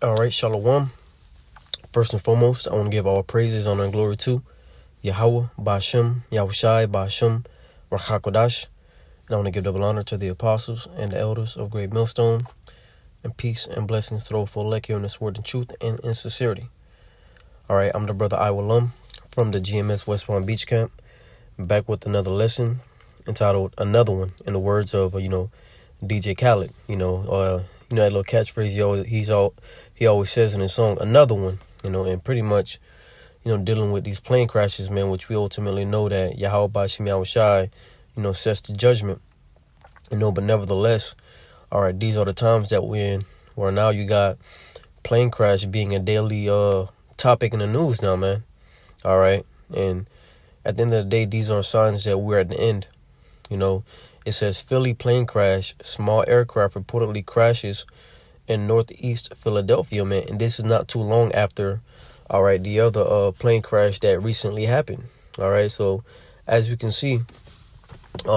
All right, Shalom. First and foremost, I want to give all praises, honor, and glory to Yahweh, Ba'ashem, Yahushai, Ba'ashem, Rachakodash. And I want to give double honor to the apostles and the elders of Great Millstone, and peace and blessings to those full elect here in this word in truth and in sincerity. All right, I'm the brother Iwalum from the GMS West Palm Beach Camp, back with another lesson entitled "Another One," in the words of DJ Khaled. That little catchphrase he always says in his song, "Another one." And pretty much, dealing with these plane crashes, man, which we ultimately know that Yahweh Ba'ashem Yahushai, sets the judgment. But nevertheless, all right, these are the times that we're in, where now you got plane crash being a daily topic in the news now, man. All right, and at the end of the day, these are signs that we're at the end. It says Philly plane crash, small aircraft reportedly crashes in northeast Philadelphia, man. And this is not too long after, all right, the other plane crash that recently happened. All right, so as you can see, we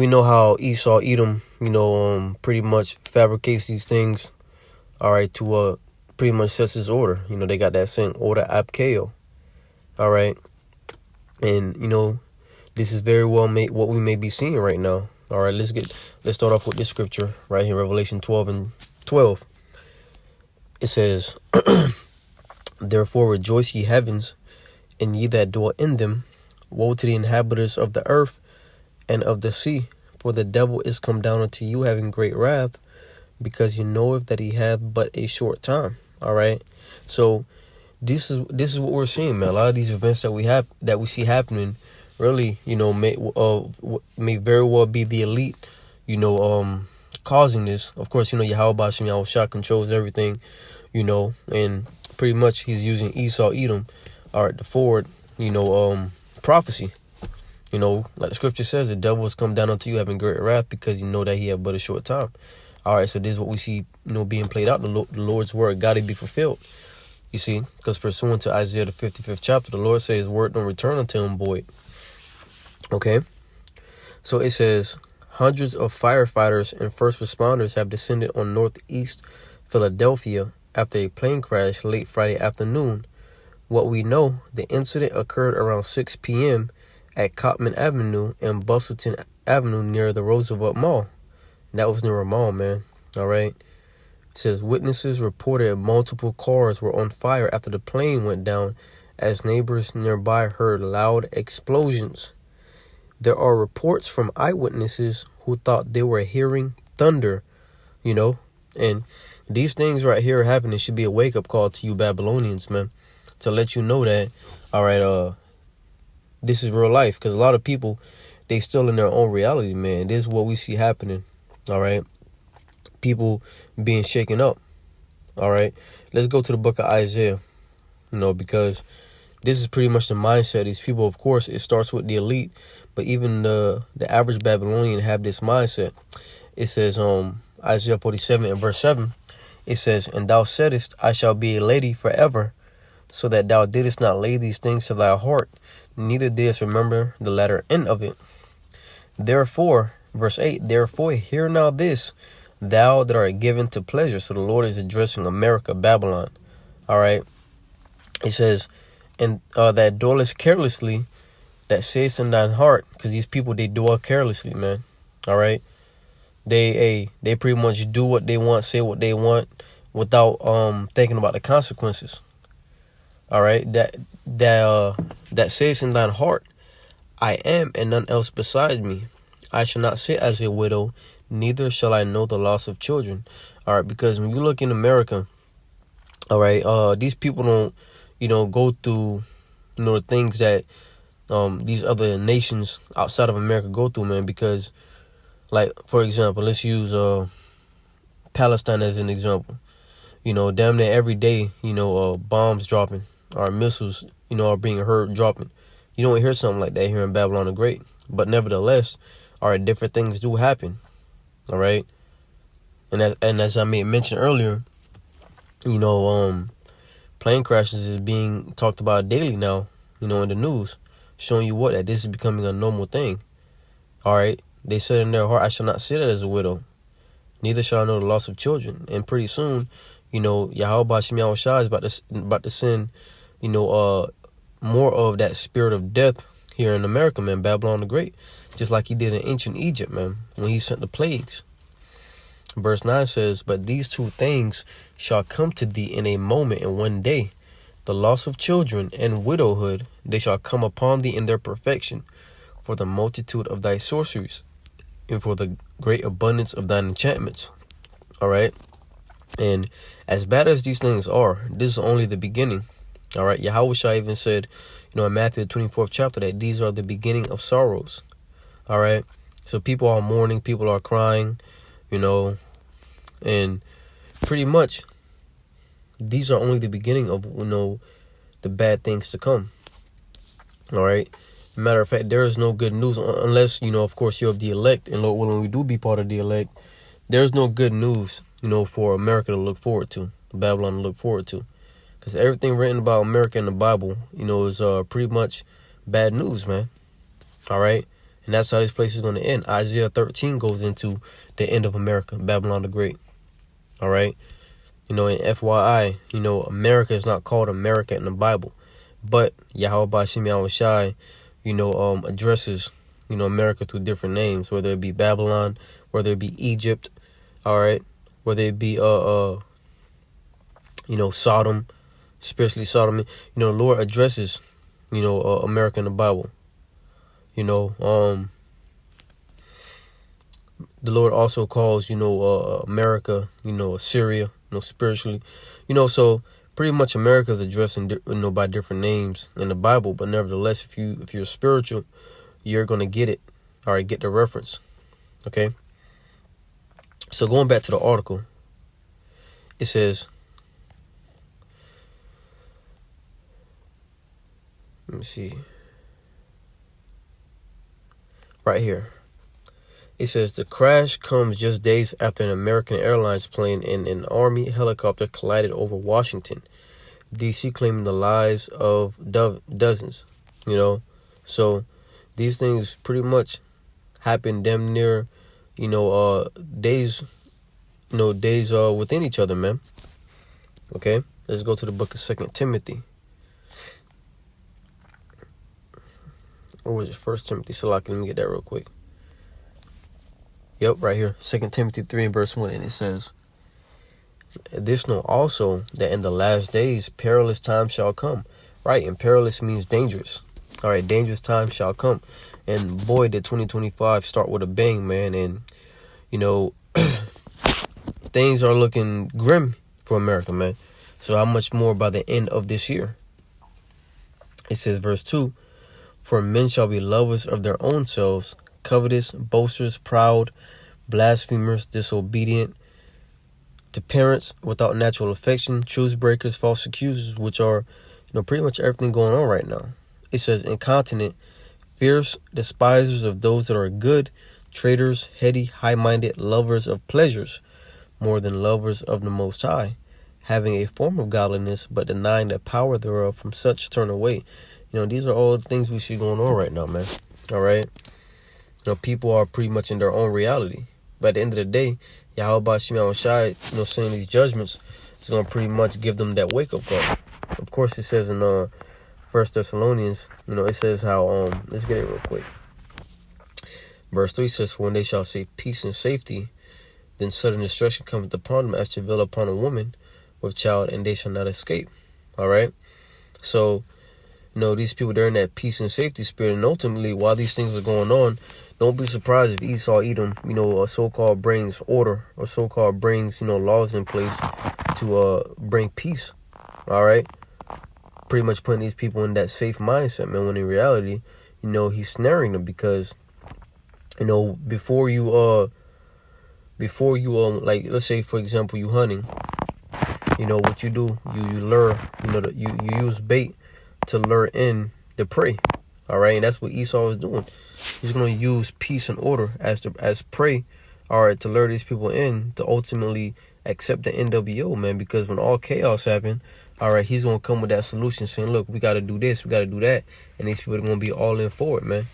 know how Esau Edom, pretty much fabricates these things, all right, to pretty much sets his order. They got that same order Abkeo, all right, and this is very well what we may be seeing right now. All right, let's start off with this scripture right here, Revelation 12:12. It says, "Therefore rejoice, ye heavens, and ye that dwell in them. Woe to the inhabitants of the earth and of the sea, for the devil is come down unto you, having great wrath, because you knoweth that he hath but a short time." All right, so this is what we're seeing, man. A lot of these events that we see happening, really, may very well be the elite, causing this. Of course, Yahweh Ba'ashem Yahushua controls everything, and pretty much he's using Esau Edom, all right, to forward, prophecy. Like the scripture says, the devil has come down unto you having great wrath, because you know that he had but a short time. All right, so this is what we see, being played out. The Lord's word got to be fulfilled. You see, because pursuant to Isaiah the 55th chapter, the Lord says his word don't return unto him void. Okay, so it says hundreds of firefighters and first responders have descended on northeast Philadelphia after a plane crash late Friday afternoon. What we know, the incident occurred around 6 p.m. at Cotman Avenue and Bustleton Avenue near the Roosevelt Mall. And that was near a mall, man. All right. It says witnesses reported multiple cars were on fire after the plane went down, as neighbors nearby heard loud explosions. There are reports from eyewitnesses who thought they were hearing thunder, and these things right here happening should be a wake-up call to you Babylonians, man, to let you know that, all right, this is real life, because a lot of people, they still in their own reality, man. This is what we see happening, all right? People being shaken up, all right? Let's go to the book of Isaiah, because this is pretty much the mindset. These people, of course, it starts with the elite, but even the average Babylonian have this mindset. It says, Isaiah 47 and verse 7, it says, "And thou saidest, I shall be a lady forever, so that thou didst not lay these things to thy heart, neither didst remember the latter end of it. Therefore," verse 8, "therefore hear now this, thou that art given to pleasure." So the Lord is addressing America, Babylon. All right. It says, "And that dwellest carelessly, that sayest in thine heart," because these people, they dwell carelessly, man. All right. They pretty much do what they want, say what they want, without thinking about the consequences. All right. That sayest in thine heart, "I am, and none else beside me. I shall not sit as a widow, neither shall I know the loss of children." All right, because when you look in America, all right, these people don't, go through, the things that these other nations outside of America go through, man. Because, like, for example, let's use Palestine as an example. Damn near every day, bombs dropping, or missiles, are being heard dropping. You don't hear something like that here in Babylon the Great. But nevertheless, all right, different things do happen. All right. And as I may mention earlier, plane crashes is being talked about daily now, in the news, showing you that this is becoming a normal thing. All right. They said in their heart, "I shall not sit as a widow." neither shall I know the loss of children. And pretty soon, Yahweh Shem Yahushua is about to send, more of that spirit of death here in America, man, Babylon the Great. Just like he did in ancient Egypt, man, when he sent the plagues. Verse 9 says, but these two things shall come to thee in a moment and one day. The loss of children and widowhood, they shall come upon thee in their perfection, for the multitude of thy sorceries, and for the great abundance of thine enchantments. All right. And as bad as these things are, this is only the beginning. All right. Yahushua even said, in Matthew 24th chapter, that these are the beginning of sorrows. All right. So people are mourning, people are crying, and pretty much these are only the beginning of, the bad things to come. All right. Matter of fact, there is no good news unless, of course, you're of the elect. And Lord willing, we do be part of the elect. There's no good news, for America to look forward to, Babylon to look forward to. Because everything written about America in the Bible, is pretty much bad news, man. All right. And that's how this place is going to end. Isaiah 13 goes into the end of America, Babylon the Great. All right. And FYI, America is not called America in the Bible. But Yahweh Shem Yahushua, addresses, America through different names, whether it be Babylon, whether it be Egypt, all right, whether it be, Sodom, especially Sodom. The Lord addresses, America in the Bible. The Lord also calls, America, Assyria, spiritually, so pretty much America is addressed by different names in the Bible. But nevertheless, if you're spiritual, you're going to get it. All right, get the reference. Okay. So going back to the article, it says, let me see. Right here. It says the crash comes just days after an American Airlines plane and an Army helicopter collided over Washington, D.C., claiming the lives of dozens. So these things pretty much happen damn near, days within each other, man. Okay, let's go to the book of 2 Timothy. Or was it 1 Timothy? So let me get that real quick. Yep, right here. 2 Timothy 3 and verse 1. And it says, this know also that in the last days perilous times shall come. Right, and perilous means dangerous. All right, dangerous times shall come. And boy, did 2025 start with a bang, man. And, things are looking grim for America, man. So how much more by the end of this year? It says, verse 2, for men shall be lovers of their own selves, covetous, boasters, proud, blasphemers, disobedient to parents, without natural affection, truce breakers, false accusers, which are, pretty much everything going on right now. It says incontinent, fierce, despisers of those that are good, traitors, heady, high-minded, lovers of pleasures, more than lovers of the Most High, having a form of godliness, but denying the power thereof. From such turn away. These are all the things we see going on right now, man. All right. People are pretty much in their own reality. But at the end of the day, Yahweh Shem Yahushua, saying these judgments is going to pretty much give them that wake-up call. Of course, it says in 1 Thessalonians, it says how, let's get it real quick. Verse 3 says, when they shall say peace and safety, then sudden destruction cometh upon them as travail upon a woman with child, and they shall not escape. All right? So, these people, they're in that peace and safety spirit. And ultimately, while these things are going on, don't be surprised if Esau, Edom, so-called brings order, or so-called brings, laws in place to bring peace. All right? Pretty much putting these people in that safe mindset, man, when in reality, he's snaring them because, before you, like, let's say, for example, you hunting, what you do, you lure, you use bait to lure in the prey. All right, and that's what Esau is doing. He's going to use peace and order as prey, all right, to lure these people in to ultimately accept the NWO, man. Because when all chaos happens, all right, he's going to come with that solution saying, look, we got to do this, we got to do that. And these people are going to be all in for it, man.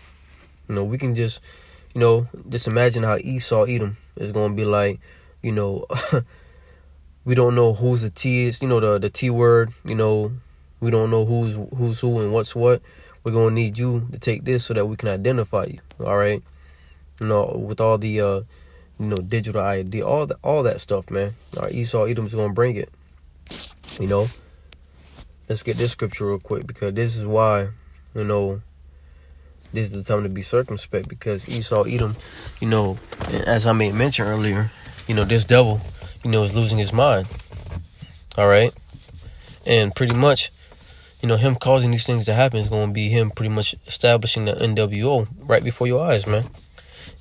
We can just imagine how Esau, Edom is going to be like, You know, we don't know who's the T is, you know, the T word, you know, we don't know who's who and what's what. We're going to need you to take this so that we can identify you, all right? You know, with all the, you know, digital ID, all that stuff, man. All right, Esau Edom's going to bring it, you know. Let's get this scripture real quick, because this is why, you know, this is the time to be circumspect, because Esau Edom, you know, as I made mention earlier, you know, this devil, you know, is losing his mind, all right? And pretty much, you know, him causing these things to happen is going to be him pretty much establishing the NWO right before your eyes, man.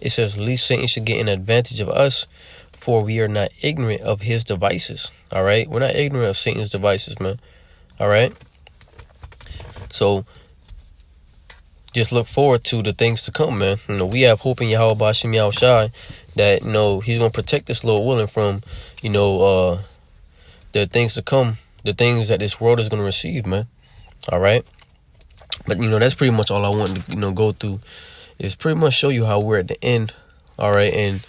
It says, least Satan should get an advantage of us, for we are not ignorant of his devices, all right? We're not ignorant of Satan's devices, man, all right? So, just look forward to the things to come, man. You know, we have hope in Yahweh Ba'Shem Yahushai that, you know, he's going to protect this Lord willing from, you know, the things to come, the things that this world is going to receive, man. All right. But, you know, that's pretty much all I want to, you know, go through is pretty much show you how we're at the end. All right. And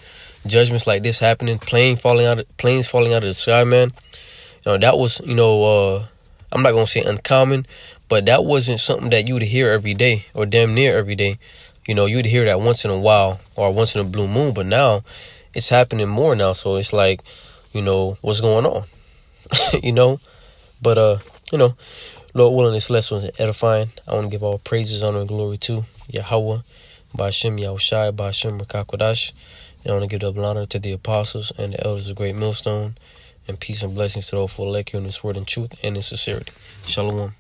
judgments like this happening, planes falling out of the sky, man. You know, that was, you know, I'm not going to say uncommon, but that wasn't something that you would hear every day or damn near every day. You know, you'd hear that once in a while or once in a blue moon, but now it's happening more now. So it's like, you know, what's going on? You know, but, you know, Lord willing, this lesson was edifying. I want to give all praises, honor, and glory to Yahweh, Ba'Shem Yahushai, Ba'Shem Rakakwadash. And I want to give double honor to the apostles and the elders of Great Millstone, and peace and blessings to those who elect you in this word in truth and in sincerity. Shalom.